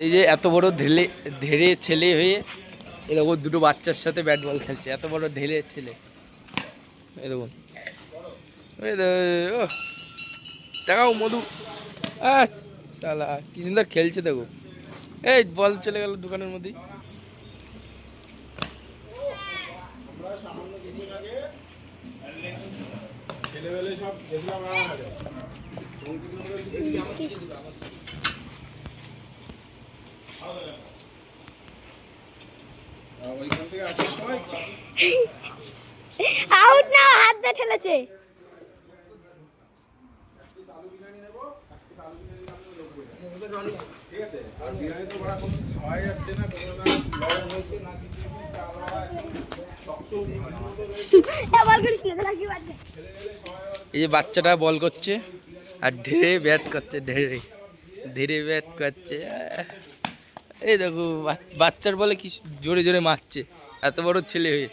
এই যে এত বড় ধেড়ে ছেলে হয়ে এরকম দুটো বাচ্চার সাথে ব্যাট বল খেলছে, এত বড় ঢেলে ছেলে এরকম। দেখাও মধু, শালা কি সুন্দর খেলছে দেখো। এই বল চলে গেল দোকানের মধ্যেই। আউট না, হাত দিয়ে ঠেলেছে। এই যে বাচ্চাটা বল করছে আর ঢেরে ব্যাট করছে, ঢেরে ধীরে ব্যাট করছে। এই দেখো বাচ্চার বলে কি জোরে জোরে মারছে, এত বড় ছেলে হয়ে।